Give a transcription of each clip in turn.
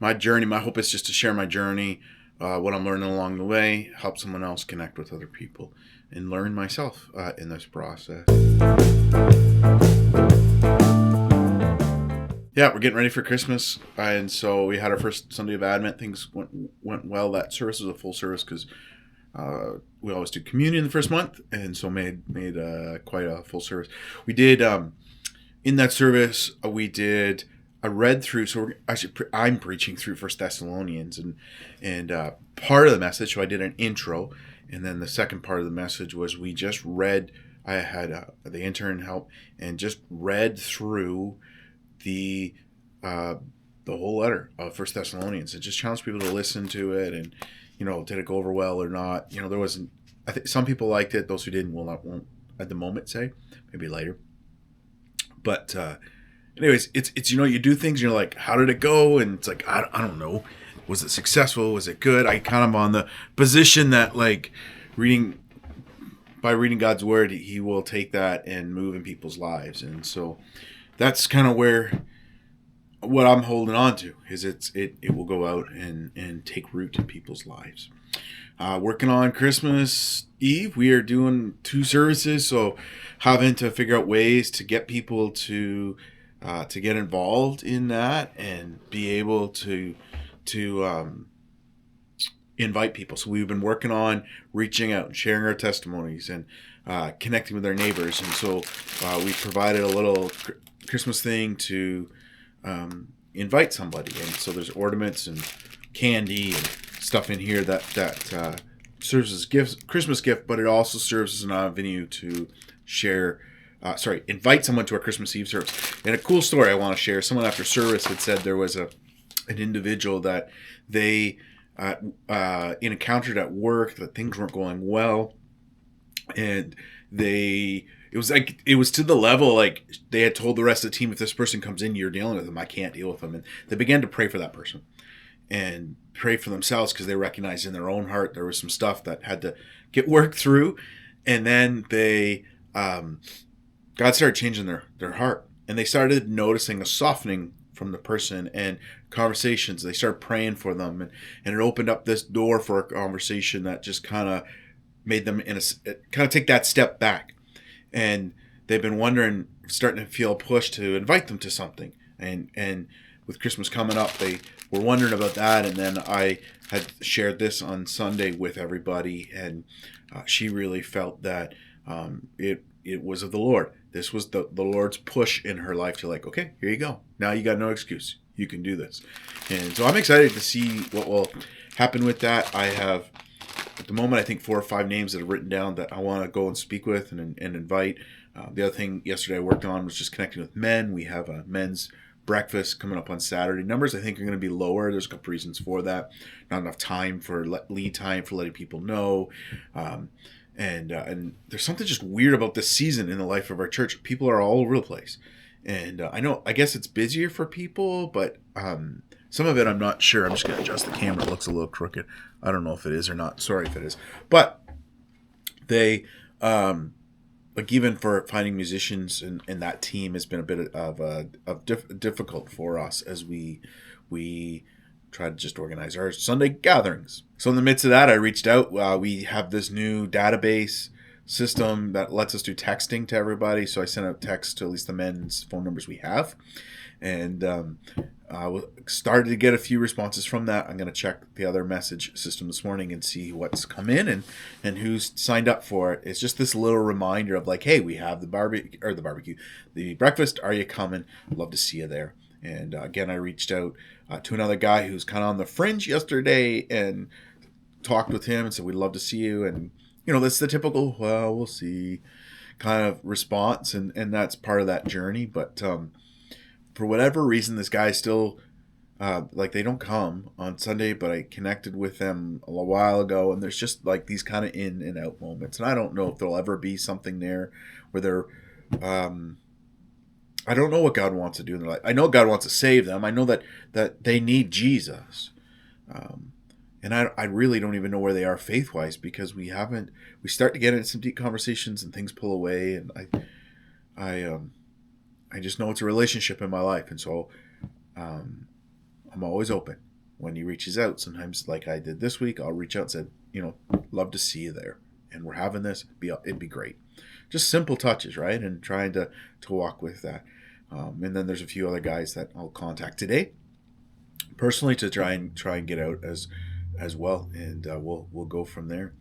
my journey, my hope is just to share my journey, what I'm learning along the way, help someone else connect with other people, and learn myself in this process. Yeah, we're getting ready for Christmas, and so we had our first Sunday of Advent. Things went well. That service was a full service because we always do communion the first month, and so made quite a full service. We did in that service. We did a read through. So I'm preaching through First Thessalonians, and part of the message. So I did an intro, and then the second part of the message was we just read. I had the intern help and just read through the the whole letter of First Thessalonians. It just challenged people to listen to it, and did it go over well or not? There wasn't. I think some people liked it. Those who didn't won't at the moment say, maybe later. But anyways, it's you do things. And you're like, how did it go? And it's like I don't know. Was it successful? Was it good? I kind of on the position that like reading God's word, He will take that and move in people's lives, and so that's kind of where what I'm holding on to is it will go out and take root in people's lives. Working on Christmas Eve, we are doing 2 services, so having to figure out ways to get people to get involved in that and be able to invite people. So we've been working on reaching out and sharing our testimonies and connecting with our neighbors, and so we provided a little Christmas thing to invite somebody, and so there's ornaments and candy and stuff in here that serves as Christmas gift, but it also serves as an avenue to invite someone to our Christmas Eve service. And a cool story I want to share. Someone after service had said there was an individual that they encountered at work, that things weren't going well, and it was to the level like they had told the rest of the team, if this person comes in, you're dealing with them. I can't deal with them. And they began to pray for that person and pray for themselves because they recognized in their own heart there was some stuff that had to get worked through. And then they God started changing their heart, and they started noticing a softening from the person and conversations. They started praying for them, and it opened up this door for a conversation that just kind of made them take that step back. And they've been starting to feel a push to invite them to something. And with Christmas coming up, they were wondering about that. And then I had shared this on Sunday with everybody, and she really felt that it was of the Lord. This was the Lord's push in her life to like, okay, here you go. Now you got no excuse. You can do this. And so I'm excited to see what will happen with that. I have, at the moment, I think 4 or 5 names that are written down that I want to go and speak with and invite. The other thing yesterday I worked on was just connecting with men. We have a men's breakfast coming up on Saturday. Numbers I think are going to be lower. There's a couple reasons for that. Not enough time for lead time for letting people know. And there's something just weird about this season in the life of our church. People are all over the place. And I guess it's busier for people, but some of it I'm not sure. I'm just going to adjust the camera. It looks a little crooked. I don't know if it is or not. Sorry if it is. But they, like even for finding musicians and that team has been a bit of difficult for us as we try to just organize our Sunday gatherings. So in the midst of that, I reached out. We have this new database system that lets us do texting to everybody. So I sent out text to at least the men's phone numbers we have. And started to get a few responses from that. I'm going to check the other message system this morning and see what's come in and who's signed up for it. It's just this little reminder of like, hey, we have the breakfast. Are you coming? I'd love to see you there. And again, I reached out to another guy who's kind of on the fringe yesterday and talked with him and said, we'd love to see you. And, that's the typical, well, we'll see kind of response. And that's part of that journey. But for whatever reason, this guy still, they don't come on Sunday, but I connected with them a while ago. And there's just like these kind of in and out moments. And I don't know if there'll ever be something there where they're, I don't know what God wants to do in their life. I know God wants to save them. I know that they need Jesus. And I really don't even know where they are faith-wise because we start to get into some deep conversations and things pull away. And I just know it's a relationship in my life. And so I'm always open when he reaches out, sometimes like I did this week, I'll reach out and said, love to see you there. And we're having this. It'd be great. Just simple touches, right? And trying to walk with that. And then there's a few other guys that I'll contact today personally to try and get out as well. And we'll go from there.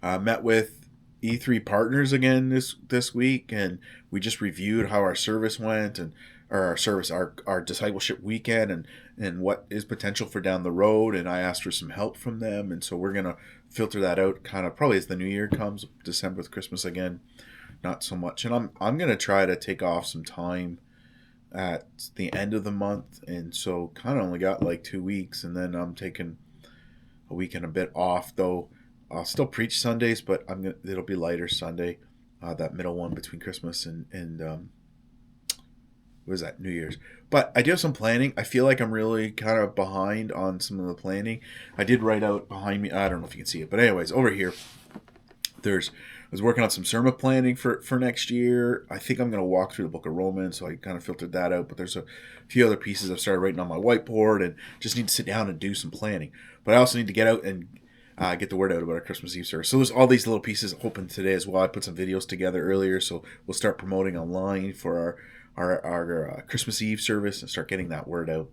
Met with E3 partners again this week, and we just reviewed how our service went and our discipleship weekend and what is potential for down the road. And I asked for some help from them, and so we're gonna filter that out kind of probably as the new year comes, December with Christmas again, not so much. And I'm gonna try to take off some time at the end of the month, and so kind of only got like 2 weeks, and then I'm taking a week and a bit off, though. I'll still preach Sundays, but it'll be lighter Sunday, that middle one between Christmas and what is that, New Year's. But I do have some planning. I feel like I'm really kind of behind on some of the planning. I did write out behind me. I don't know if you can see it, but anyways, over here, I was working on some sermon planning for next year. I think I'm going to walk through the book of Romans, so I kind of filtered that out. But there's a few other pieces I've started writing on my whiteboard, and just need to sit down and do some planning. But I also need to get out and get the word out about our Christmas Eve service. So there's all these little pieces open today as well. I put some videos together earlier, so we'll start promoting online for our Christmas Eve service and start getting that word out,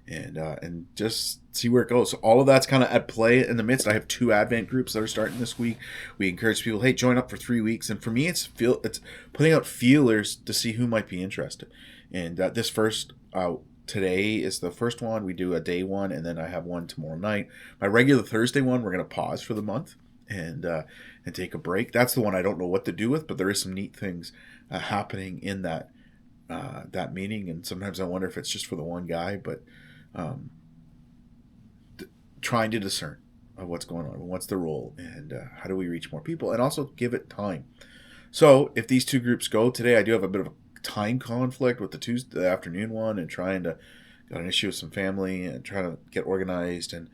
and just see where it goes. So all of that's kind of at play in the midst. I have 2 Advent groups that are starting this week. We encourage people, hey, join up for 3 weeks. And for me, it's putting out feelers to see who might be interested. And this first today is the first one. We do a day one, and then I have one tomorrow night. My regular Thursday one, we're going to pause for the month and take a break. That's the one I don't know what to do with, but there is some neat things happening in that meeting, and sometimes I wonder if it's just for the one guy, but trying to discern what's going on, what's the role, and how do we reach more people, and also give it time. So if these 2 groups go today, I do have a bit of a time conflict with the Tuesday afternoon one, and got an issue with some family and trying to get organized, and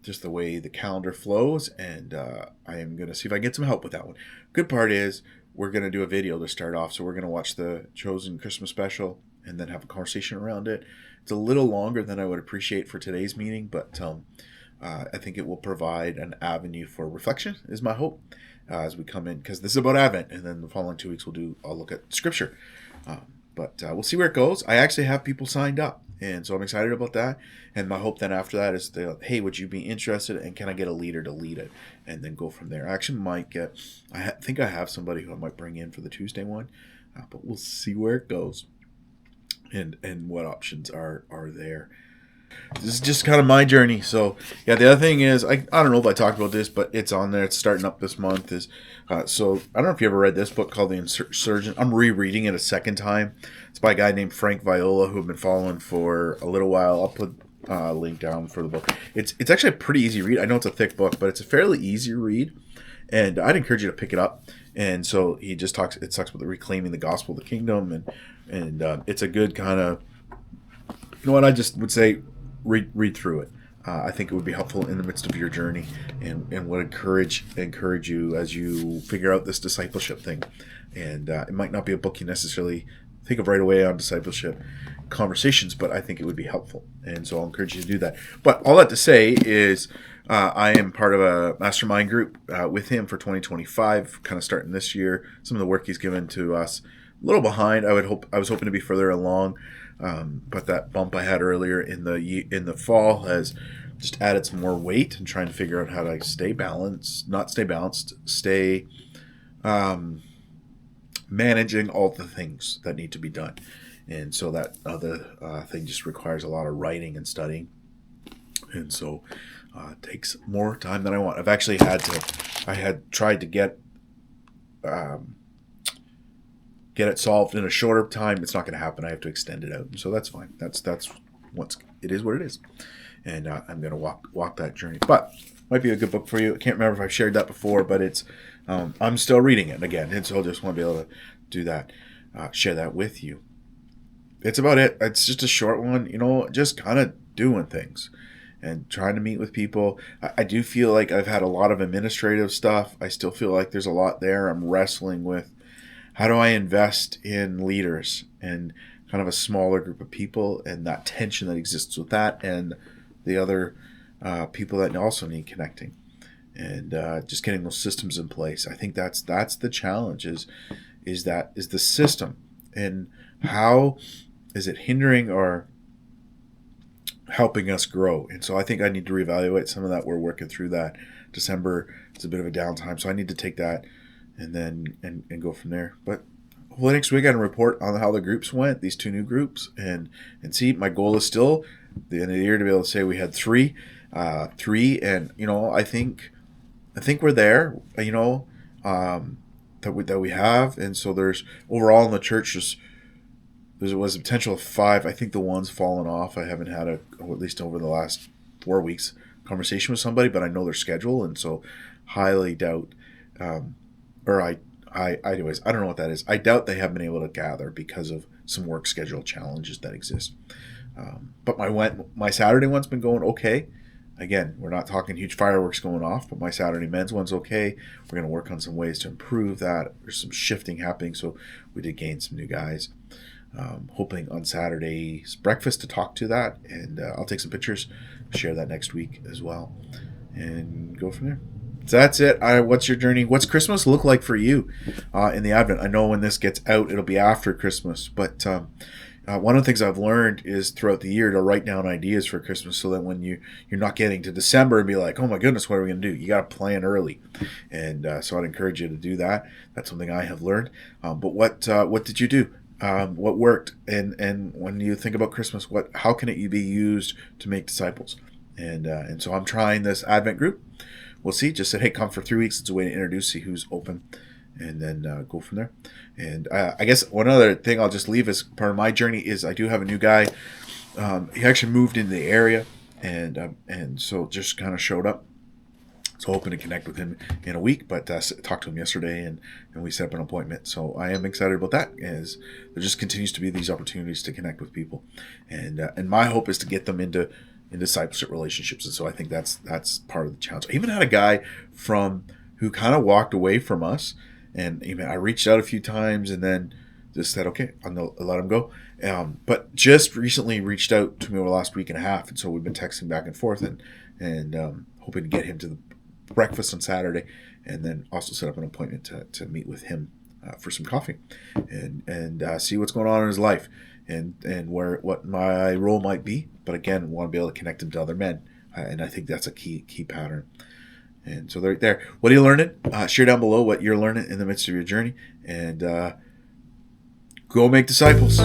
just the way the calendar flows, and I am going to see if I can get some help with that one. Good part is we're going to do a video to start off, so we're going to watch the Chosen Christmas special and then have a conversation around it. It's a little longer than I would appreciate for today's meeting, but I think it will provide an avenue for reflection, is my hope, as we come in, because this is about Advent, and then the following 2 weeks I'll look at Scripture. But we'll see where it goes. I actually have people signed up, and so I'm excited about that. And my hope then after that is, hey, would you be interested, and can I get a leader to lead it, and then go from there. I actually might think I have somebody who I might bring in for the Tuesday one, but we'll see where it goes, and what options are there. This is just kind of my journey. So yeah, the other thing is, I don't know if I talked about this, but it's on there. It's starting up this month. So I don't know if you ever read this book called The Insurgent. I'm rereading it a second time. It's by a guy named Frank Viola, who I've been following for a little while. I'll put a link down for the book. It's actually a pretty easy read. I know it's a thick book, but it's a fairly easy read, and I'd encourage you to pick it up. And so he just talks about the reclaiming the gospel of the kingdom, and it's a good kind of, what I just would say, read through it. I think it would be helpful in the midst of your journey, and would encourage you as you figure out this discipleship thing. And it might not be a book you necessarily think of right away on discipleship conversations, but I think it would be helpful. And so I'll encourage you to do that. But all that to say is, I am part of a mastermind group with him for 2025, kind of starting this year. Some of the work he's given to us, a little behind. I was hoping to be further along. But that bump I had earlier in the fall has just added some more weight, and trying to figure out how to stay managing all the things that need to be done. And so that other thing just requires a lot of writing and studying. And so it takes more time than I want. I had tried to get it solved in a shorter time. It's not going to happen. I have to extend it out. So that's fine. It is what it is. And I'm going to walk that journey. But might be a good book for you. I can't remember if I've shared that before, but it's I'm still reading it again. And so I just want to be able to do that, share that with you. It's about it. It's just a short one, just kind of doing things and trying to meet with people. I do feel like I've had a lot of administrative stuff. I still feel like there's a lot there. I'm wrestling with, how do I invest in leaders and kind of a smaller group of people, and that tension that exists with that, and the other people that also need connecting, and just getting those systems in place. I think that's the challenge is the system, and how is it hindering or helping us grow. And so I think I need to reevaluate some of that. We're working through that. December is a bit of a downtime, so I need to take that and then and go from there. But hopefully next week I can report on how the groups went, these two new groups, and see. My goal is still the end of the year to be able to say we had three, and I think we're there. That we have, and so there's overall in the church just there was a potential of five. I think the one's fallen off. I haven't had or at least over the last 4 weeks, conversation with somebody, but I know their schedule, and so highly doubt. Or anyways, I don't know what that is. I doubt they have been able to gather because of some work schedule challenges that exist. But my Saturday one's been going okay. Again, we're not talking huge fireworks going off, but my Saturday men's one's okay. We're going to work on some ways to improve that. There's some shifting happening, so we did gain some new guys. Hoping on Saturday's breakfast to talk to that, and I'll take some pictures, share that next week as well, and go from there. So that's it. What's your journey? What's Christmas look like for you in the Advent? I know when this gets out, it'll be after Christmas, but one of the things I've learned is throughout the year to write down ideas for Christmas, so that when you're not getting to December and be like, oh my goodness, what are we going to do? You got to plan early, and so I'd encourage you to do that. That's something I have learned. But what did you do? What worked, and when you think about Christmas, how can it be used to make disciples? And so I'm trying this Advent group. We'll see. Just said, hey, come for 3 weeks. It's a way to introduce, see who's open, and then go from there. And I guess one other thing I'll just leave as part of my journey is I do have a new guy. He actually moved into the area, and so just kind of showed up. So hoping to connect with him in a week, but talked to him yesterday, and we set up an appointment. So I am excited about that, as there just continues to be these opportunities to connect with people, and my hope is to get them into discipleship relationships. And so I think that's part of the challenge. I even had a guy who kind of walked away from us, and even I reached out a few times, and then just said, okay, I'm gonna let him go. But just recently reached out to me over the last week and a half, and so we've been texting back and forth, and hoping to get him to the breakfast on Saturday, and then also set up an appointment to meet with him for some coffee, and see what's going on in his life, and what my role might be. But again, want to be able to connect him to other men, and I think that's a key pattern. And so they're right there. What are you learning? Share down below what you're learning in the midst of your journey, and go make disciples.